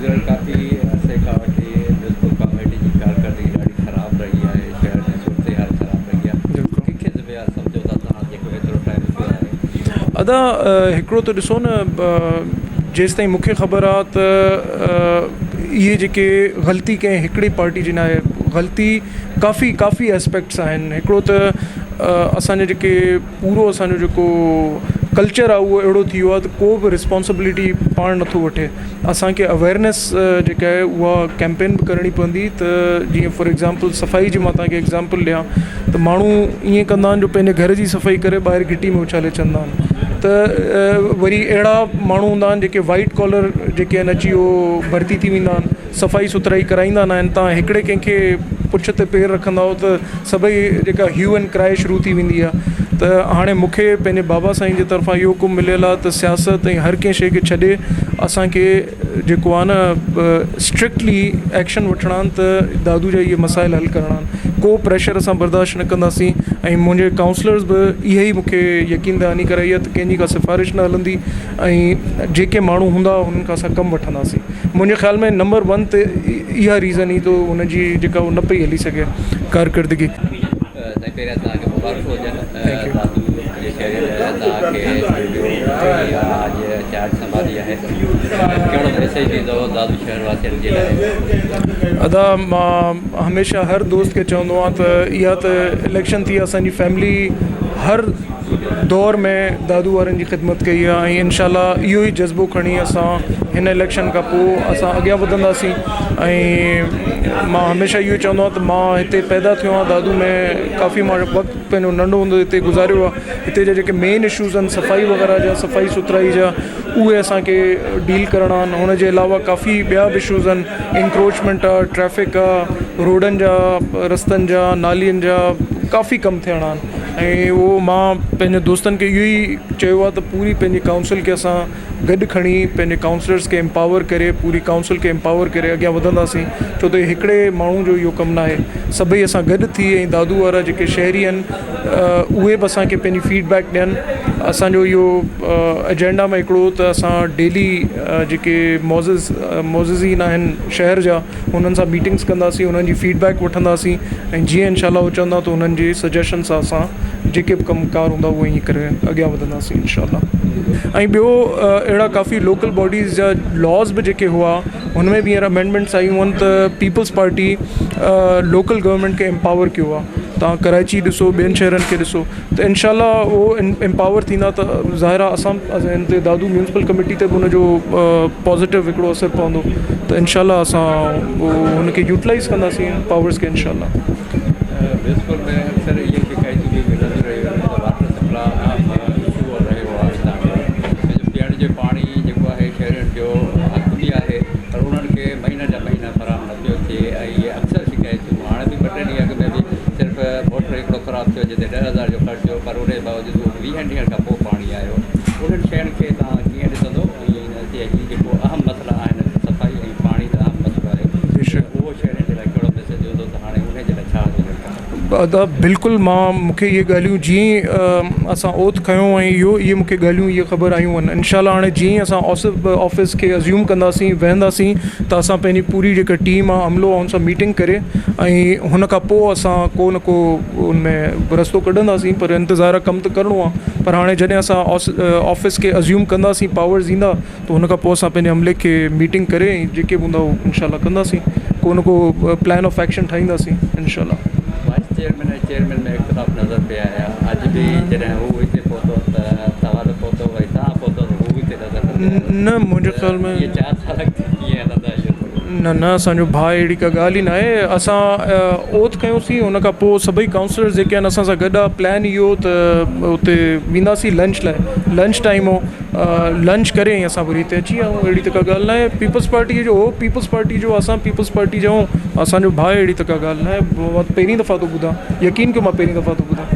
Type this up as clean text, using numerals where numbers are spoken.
काफ़ी अरसे खां वठी म्यूनसिपल कमेटी जी कारकर्दगी ॾाढी ख़राबु रही आहे। शहर जी सूरत हाल ख़राबु रही आहे। कंहिंखे ज़िम्मेवार सम्झो था तव्हां जेको एतिरो टाइम थियो आहे? अदा हिकिड़ो त ॾिसो न, जेसि ताईं मूंखे ख़बर आहे त इहे जेके ग़लती कंहिं हिकिड़ी पार्टी जी न आहे, ग़लती काफ़ी एस्पेक्ट्स आहिनि। हिकिड़ो त असांजे जेके पूरो असांजो जेको कल्चर आहे उहो अहिड़ो थी वियो आहे त को बि रिस्पॉन्सिबिलिटी पाण नथो वठे। असांखे अवेयरनेस जेका आहे उहा कैंपेन बि करणी पवंदी। त जीअं फॉर एग्ज़ाम्पल सफ़ाई जी मां तव्हांखे एग्ज़ाम्पल ॾियां त माण्हू ईअं कंदा आहिनि जो पंहिंजे घर जी सफ़ाई करे ॿाहिरि घिटी में उछाले छॾंदा आहिनि। त वरी अहिड़ा माण्हू हूंदा आहिनि जेके वाइट कॉलर जेके आहिनि अची उहो भर्ती थी वेंदा आहिनि, सफ़ाई सुथराई कराईंदा न आहिनि। तव्हां हिकिड़े कंहिंखे पुछ ते पेर रखंदा त सभई जेका ह्यू एंड क्राई शुरू थी वेंदी आहे। त हाणे मूंखे पंहिंजे बाबा साईं जे तरफ़ां इहो हुकुम मिलियल आहे त सियासत ऐं हर कंहिं शइ खे छॾे असांखे जेको आहे न स्ट्रिक्टली एक्शन वठणा आहिनि त दादू जा इहे मसाइल हल करणा आहिनि। को प्रेशर असां बर्दाश्त न कंदासीं ऐं मुंहिंजे काउंसलर्स बि इहे ई मूंखे यकीन दहानी कराई आहे त कंहिंजी का सिफ़ारिश न हलंदी ऐं जेके माण्हू हूंदा हुननि खां असां कमु वठंदासीं। मुंहिंजे ख़्याल में नंबर 1 ते इहा रीज़न ई तो हुनजी जेका उहो न पई हली सघे कारकर्दगी। पहिरियां तव्हांखे मुबारक हुजनि दादू जे शहर तव्हांखे आज चार्ज संभाली आहे। कहिड़ो मैसेज ॾींदो दादू शहर वासियुनि जे लाइ? अदा मां हमेशह हर दोस्त खे चवंदो आहियां त इहा त इलेक्शन थी असांजी फैमिली हर दौर में दादू वारनि जी ख़िदमत कई आहे ऐं इनशाला इहो ई जज़्बो खणी असां हिन इलेक्शन खां पोइ असां अॻियां वधंदासीं। ऐं मां हमेशह इहो चवंदो आहियां त मां हिते पैदा थियो आहियां दादू में, काफ़ी मां वक़्तु पंहिंजो नंढो हूंदो हिते गुज़ारियो आहे। हिते जा जेके मेन इशूज़ आहिनि सफ़ाई वग़ैरह जा, सफ़ाई सुथराई जा, उहे असांखे डील करणा आहिनि। हुनजे अलावा काफ़ी ॿिया बि इशूज़ आहिनि, इंक्रोचमेंट आहे, ट्रैफिक आहे, रोडनि जा, रस्तनि जा, नालियुनि जा, काफ़ी कमु थियणा आहिनि। ऐं उहो मां पंहिंजे दोस्तनि खे इहो ई चयो आहे त पूरी पंहिंजी काउंसिल खे असां गॾु खणी पंहिंजे काउंसलर्स खे एम्पावर करे, पूरी काउंसिल खे एम्पावर करे अॻियां वधंदासीं। छो त हिकिड़े माण्हू जो इहो कमु न आहे, सभई असां गॾु थी ऐं दादू वारा जेके शहरी आहिनि उहे बि असांखे पंहिंजी फीडबैक ॾियनि। असांजो इहो एजेंडा में हिकिड़ो त असां डेली जेके मोज़िज़ीन आहिनि शहर जा हुननि सां मीटिंग्स कंदासीं, उन्हनि जी फीडबैक वठंदासीं ऐं जीअं इनशाला उहो चवंदा त उन्हनि जी सजेशन सां असां जेके बि कमुकार हूंदा उहे ईअं करे अॻियां वधंदासीं इनशाला। ऐं ॿियो अहिड़ा काफ़ी लोकल बॉडीज़ जा लॉज़ बि जेके हुआ हुन में बि हींअर अमेंडमेंट्स आयूं आहिनि त पीपल्स पार्टी लोकल गवर्नमेंट खे एम्पावर कयो आहे। तव्हां कराची ॾिसो, ॿियनि शहरनि खे ॾिसो, त इनशाला उहो एम्पावर थींदा त ज़ाहिर आहे असां हिन ते दादू म्यूनसिपल कमेटी ते बि हुनजो पॉज़िटिव हिकिड़ो असरु पवंदो। त इनशाला असां हुनखे यूटिलाइज़ कंदासीं पावर्स खे इनशाला। म्यूनसिपल में अक्सर इहे शिकायतूं बि मिलंदियूं रहियूं आहिनि त वाटर सप्लाई इशू रहियो आहे तव्हांजो। पीअण जो पाणी जेको आहे शहरनि जो हक़ बि आहे पर उन्हनि खे महीना जा महीना फराहम न पियो थिए। ऐं इहे अक्सर शिकायतूं हाणे बि 2 टे ॾींहं अॻु में बि सिर्फ़ु मोटर हिकिड़ो ख़राबु थियो जिते 10,000 जो ख़र्चु थियो, पर उन बावजूदु 20 ॾींहंनि खां पोइ पाणी आयो। उन्हनि शयुनि खे तव्हां कीअं ॾिसंदो? हीअ जेको अहम मसइला आहिनि सफ़ाई ऐं पाणी त अहम मसइलो आहे, उहो शहरनि जे लाइ कहिड़ो मैसेज ॾींदो त हाणे उनजे लाइ छा? अदा बिल्कुलु मूंखे इहे ॻाल्हियूं जीअं असां ओथ खयूं ऐं इहे मूंखे ॻाल्हियूं इहे ख़बर आयूं आहिनि। इनशाला हाणे जीअं असां ऑफिस खे अज़्यूम कंदासीं, वेहंदासीं त असां पंहिंजी पूरी जेका टीम आहे अमलो आहे हुन सां मीटिंग करे ऐं हुन खां पोइ असां को न को उन में रस्तो कढंदासीं। पर इंतज़ारु कमु त करिणो आहे। पर हाणे जॾहिं असां ऑफिस खे अज़्यूम कंदासीं, पावर्स ईंदा त हुन खां पोइ असां पंहिंजे अमले खे मीटिंग करे जेके बि हूंदा उहो इनशाला कंदासीं, को न को प्लान ऑफ एक्शन ठाहींदासीं इनशाला। चेयरमैन में इख़्तिलाफ़ नज़र पे आया। अॼु बि जॾहिं हू हिते पहुतो त सवाल पहुतो, भई तव्हां पहुतो त हू हिते नज़र न मुंहिंजे ख़्याल में 4 साल कीअं हलंदा? न असांजो भाउ अहिड़ी का ॻाल्हि ई न आहे। असां ओथ कयोसीं, हुन खां पोइ सभई काउंसलर्स जेके आहिनि असां सां गॾु आहे। प्लान इहो त उते वेंदासीं लंच लाइ, लंच टाइम हो, लंच करे ऐं असां वरी हिते अची विया आहियूं। अहिड़ी त का ॻाल्हि न आहे। पीपल्स पार्टी जो हो पीपल्स पार्टी जो, असां पीपल्स पार्टी जा आहियूं, असांजो भाउ अहिड़ी त का ॻाल्हि न आहे। मां पहिरीं दफ़ा थो ॿुधां, यकीन कयो मां पहिरीं दफ़ा थो ॿुधां।